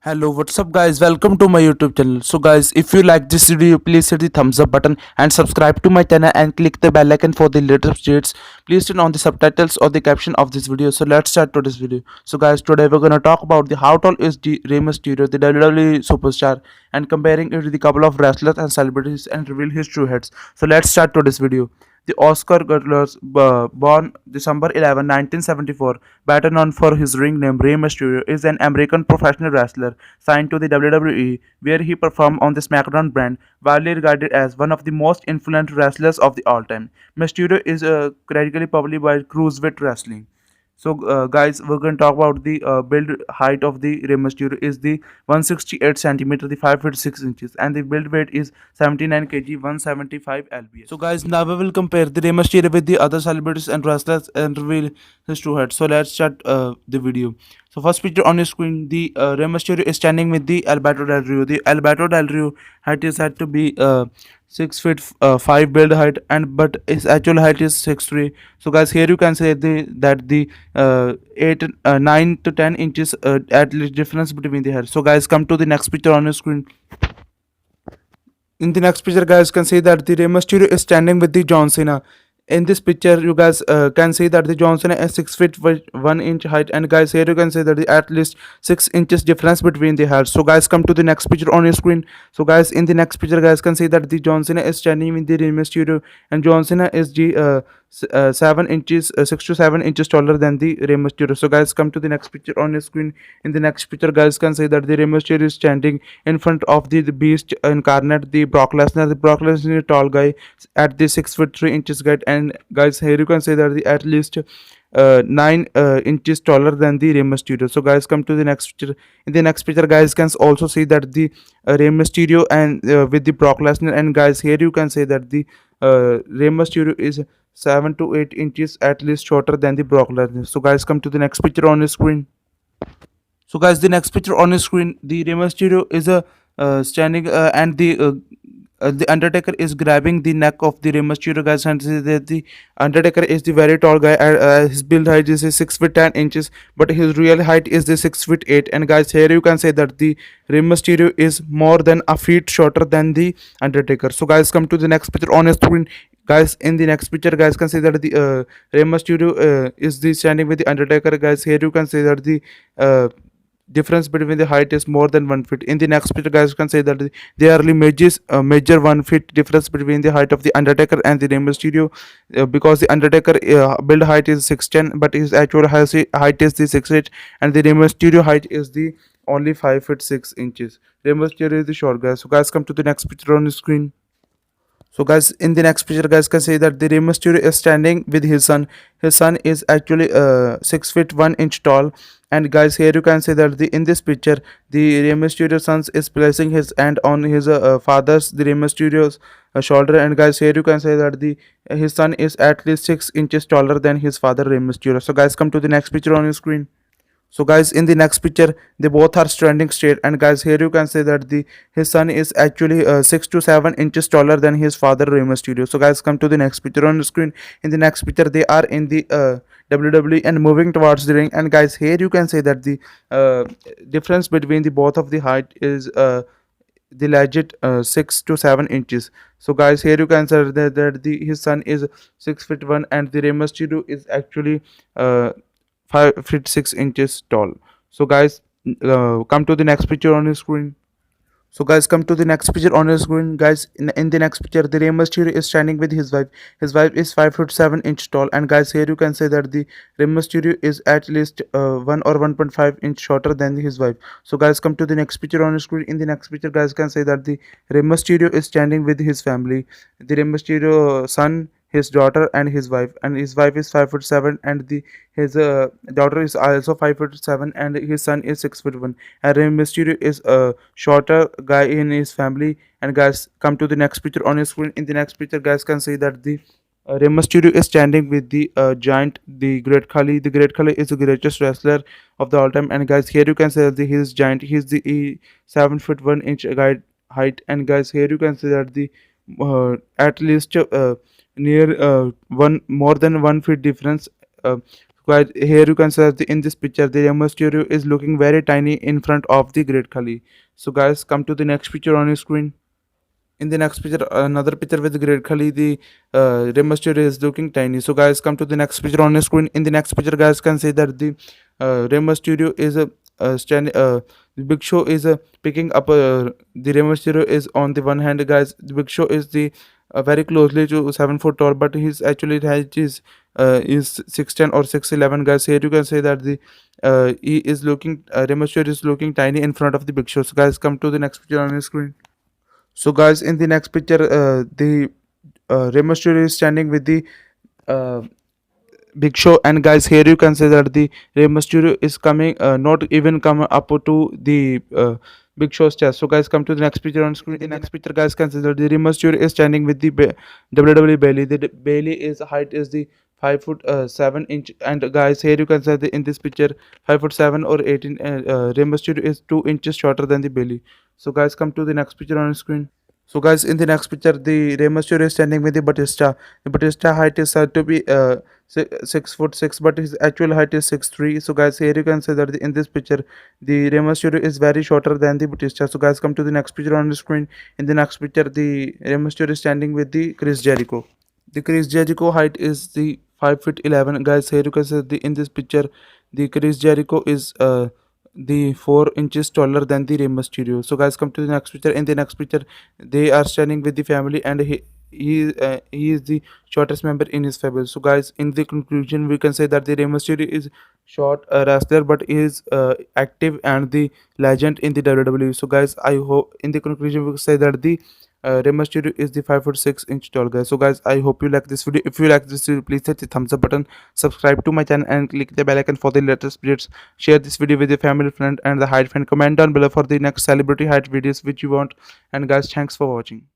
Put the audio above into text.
Hello, what's up, guys? Welcome to my YouTube channel. So, guys, if you like this video, please hit the thumbs up button and subscribe to my channel and click the bell icon for the latest updates. Please turn on the subtitles or the caption of this video. So, let's start today's video. So, guys, today we're gonna talk about the how tall is the Rey Mysterio, the WWE superstar, and comparing it with the couple of wrestlers and celebrities and reveal his true heads. So, let's start today's video. The Oscar Gutler's born December 11, 1974, better known for his ring name Rey Mysterio, is an American professional wrestler signed to the WWE, where he performed on the SmackDown brand, widely regarded as one of the most influential wrestlers of the all time. Mysterio is critically published by Cruiserweight Wrestling. So, guys, we're going to talk about the build height of the Rey Mysterio is the 168 centimeter, the 5 feet 6 inches, and the build weight is 79 kg, 175 lbs. So, guys, now we will compare the Rey Mysterio with the other celebrities and wrestlers and reveal his true height. So, let's start the video. So, first picture on your screen, the Rey Mysterio is standing with the Alberto Del Rio. The Alberto Del Rio height is said to be 6 feet 5 build height, and but his actual height is 6'3". So, guys, here you can say that the 9 to 10 inches at least difference between the hair. So, guys, come to the next picture on your screen. In the next picture, guys, can see that the Rey Mysterio is standing with the John Cena. In this picture, you guys can see that the John Cena is 6 feet 1 inch height, and guys, here you can see that the at least 6 inches difference between the hairs. So, guys, come to the next picture on your screen. So, guys, in the next picture, guys, can see that the John Cena is standing with the Rey Mysterio, and John Cena is the 7 inches, 6 to 7 inches taller than the Rey Mysterio. So, guys, come to the next picture on your screen. In the next picture, guys, can see that the Rey Mysterio is standing in front of the Beast incarnate, the Brock Lesnar. The Brock Lesnar is a tall guy at the 6 foot 3 inches height, and guys, here you can say that the at least 9 inches taller than the Rey Mysterio. So, guys, come to the next picture. In the next picture, guys, can also see that the Rey Mysterio and with the Brock Lesnar, and guys, here you can say that the Rey Mysterio is 7 to 8 inches at least shorter than the Brock Lesnar. So, guys, come to the next picture on your screen. So, guys, the next picture on your screen, the Rey Mysterio is a standing and the Undertaker is grabbing the neck of the Rey Mysterio, guys, and the Undertaker is the very tall guy. His build height is 6 feet 10 inches, but his real height is the 6 feet 8. And guys, here you can say that the Rey Mysterio is more than a feet shorter than the Undertaker. So, guys, come to the next picture on your screen. Guys, in the next picture, guys, can see that the Rey Mysterio is the standing with the Undertaker. Guys, here you can see that the difference between the height is more than 1 feet. In the next picture, guys, you can say that there are major 1 feet difference between the height of the Undertaker and the Rey Mysterio, because the Undertaker build height is 6'10", but his actual height is the 6'8", and the Rey Mysterio height is the only 5 feet 6 inches. Rey Mysterio is the short guy. So, guys, come to the next picture on the screen. So, guys, in the next picture, guys, can say that the Rey Mysterio is standing with his son. His son is actually 6 feet 1 inch tall, and guys, here you can say that the in this picture, the Rey Mysterio son is placing his hand on his father's, the Rey Mysterio's shoulder, and guys, here you can say that the his son is at least 6 inches taller than his father, Rey Mysterio. So, guys, come to the next picture on your screen. So, guys, in the next picture, they both are standing straight, and guys, here you can say that the his son is actually 6 to 7 inches taller than his father, Rey Mysterio. So, guys, come to the next picture on the screen. In the next picture, they are in the WWE and moving towards the ring, and guys, here you can say that the uh, difference between the both of the height is the legit 6 to 7 inches. So, guys, here you can say that the his son is 6 feet 1, and the Rey Mysterio is actually 5 feet 6 inches tall. So, guys, come to the next picture on your screen. So, guys, come to the next picture on your screen. Guys, in the next picture, the Rey Mysterio is standing with his wife. His wife is 5 foot 7 inch tall, and guys, here you can say that the Rey Mysterio is at least 1 or 1.5 inch shorter than his wife. So, guys, come to the next picture on your screen. In the next picture, guys, can say that the Rey Mysterio is standing with his family. The Rey Mysterio son, his daughter, and his wife is 5 foot 7, and the his daughter is also 5 foot 7, and his son is 6 foot 1. And Rey Mysterio is a shorter guy in his family. And guys, come to the next picture on your screen. In the next picture, guys, can see that the Rey Mysterio is standing with the giant, the Great Khali. The Great Khali is the greatest wrestler of the all time. And guys, here you can say that he is giant. He is the 7 foot 1 inch guy height. And guys, here you can see that the at least near one more than 1 feet difference. Uh, Guys, here you can see that in this picture the Rey Mysterio is looking very tiny in front of the Great Khali. So guys, come to the next picture on your screen. In the next picture, another picture with Great Khali, the Rey Mysterio is looking tiny. So guys, come to the next picture on your screen. In the next picture, guys can see that the Rey Mysterio is the Big Show is picking up the Rey Mysterio is on the one hand, guys. The Big Show is the very closely to 7 foot tall, but his actually height is 6'10" or 6'11", guys. Here you can say that the he is looking Rey Mysterio is looking tiny in front of the Big Show. So guys, come to the next picture on your screen. So guys, in the next picture, the Rey Mysterio is standing with the uh, Big Show, and guys, here you can see that the Rey Mysterio is coming, not even come up to the Big Show's chest. So guys, come to the next picture on screen. In the next picture, guys, can see that the Rey Mysterio is standing with the WWE Bailey. The Bailey is height is the 5 foot 7 inch, and guys, here you can see in this picture 5'7" or 18. Rey Mysterio is 2 inches shorter than the Bailey. So guys, come to the next picture on screen. So guys, in the next picture, the Rey Mysterio is standing with the Batista. The Batista height is said to be 6'6", but his actual height is 6'3". So guys, here you can see that in this picture, the Rey Mysterio is very shorter than the Batista. So guys, come to the next picture on the screen. In the next picture, the Rey Mysterio is standing with the Chris Jericho. The Chris Jericho height is the 5'11". Guys, here you can see in this picture, the Chris Jericho is the 4 inches taller than the Rey Mysterio. So guys, come to the next picture. In the next picture, they are standing with the family, and he is the shortest member in his family. So guys, in the conclusion, we can say that the Rey Mysterio is short wrestler, but is active and the legend in the WWE. So guys, I hope in the conclusion we can say that the Rey Mysterio is the 5'6" tall guy. So guys, I hope you like this video. If you like this video, please hit the thumbs up button, subscribe to my channel, and click the bell icon for the latest videos. Share this video with your family, friend, and the height fan. Comment down below for the next celebrity height videos which you want. And guys, thanks for watching.